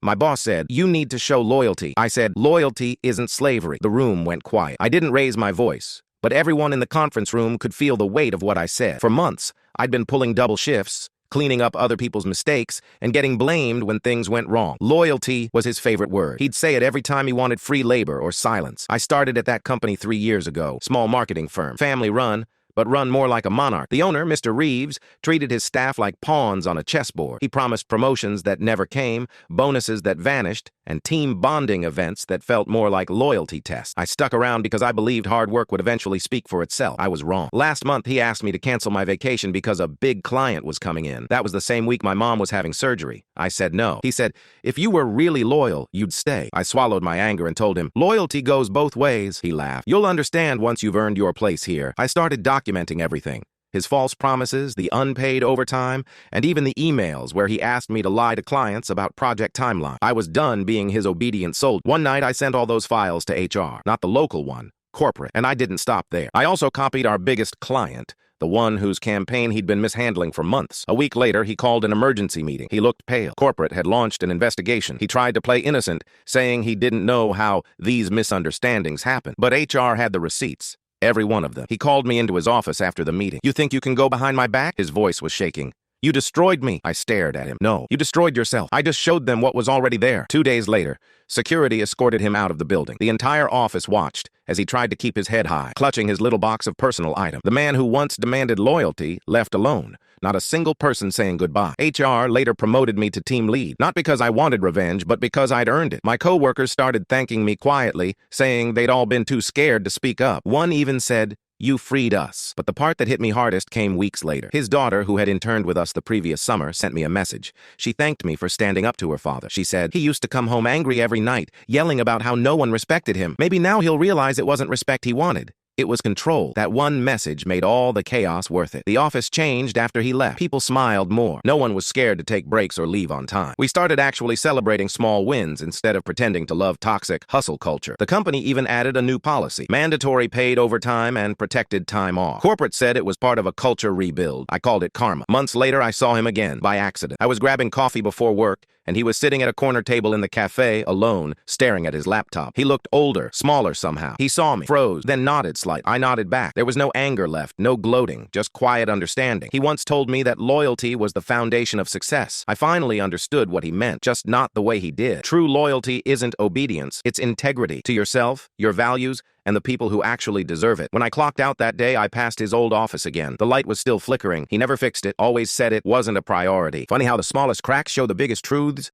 My boss said, "You need to show loyalty." I said, "Loyalty isn't slavery." The room went quiet. I didn't raise my voice, but everyone in the conference room could feel the weight of what I said. For months, I'd been pulling double shifts, cleaning up other people's mistakes, and getting blamed when things went wrong. Loyalty was his favorite word. He'd say it every time he wanted free labor or silence. I started at that company 3 years ago. Small marketing firm. Family run, but run more like a monarch. The owner, Mr. Reeves, treated his staff like pawns on a chessboard. He promised promotions that never came, bonuses that vanished, and team bonding events that felt more like loyalty tests. I stuck around because I believed hard work would eventually speak for itself. I was wrong. Last month, he asked me to cancel my vacation because a big client was coming in. That was the same week my mom was having surgery. I said no. He said, "If you were really loyal, you'd stay." I swallowed my anger and told him, "Loyalty goes both ways." He laughed. "You'll understand once you've earned your place here." I started documenting everything. His false promises, the unpaid overtime, and even the emails where he asked me to lie to clients about project timeline. I was done being his obedient soldier. One night, I sent all those files to HR, not the local one, corporate, and I didn't stop there. I also copied our biggest client, the one whose campaign he'd been mishandling for months. A week later, he called an emergency meeting. He looked pale. Corporate had launched an investigation. He tried to play innocent, saying he didn't know how these misunderstandings happened. But HR had the receipts. Every one of them. He called me into his office after the meeting. "You think you can go behind my back?" His voice was shaking. "You destroyed me." I stared at him. "No, you destroyed yourself. I just showed them what was already there." 2 days later, security escorted him out of the building. The entire office watched as he tried to keep his head high, clutching his little box of personal items. The man who once demanded loyalty left alone. Not a single person saying goodbye. HR later promoted me to team lead, not because I wanted revenge, but because I'd earned it. My coworkers started thanking me quietly, saying they'd all been too scared to speak up. One even said, "You freed us." But the part that hit me hardest came weeks later. His daughter, who had interned with us the previous summer, sent me a message. She thanked me for standing up to her father. She said, "He used to come home angry every night, yelling about how no one respected him. Maybe now he'll realize it wasn't respect he wanted. It was control." That one message made all the chaos worth it. The office changed after he left. People smiled more. No one was scared to take breaks or leave on time. We started actually celebrating small wins instead of pretending to love toxic hustle culture. The company even added a new policy: mandatory paid overtime and protected time off. Corporate said it was part of a culture rebuild. I called it karma. Months later, I saw him again, by accident. I was grabbing coffee before work, and he was sitting at a corner table in the cafe, alone, staring at his laptop. He looked older, smaller somehow. He saw me, froze, then nodded slightly. I nodded back. There was no anger left, no gloating, just quiet understanding. He once told me that loyalty was the foundation of success. I finally understood what he meant, just not the way he did. True loyalty isn't obedience, it's integrity to yourself, your values, and the people who actually deserve it. When I clocked out that day, I passed his old office again. The light was still flickering. He never fixed it, always said it wasn't a priority. Funny how the smallest cracks show the biggest truths.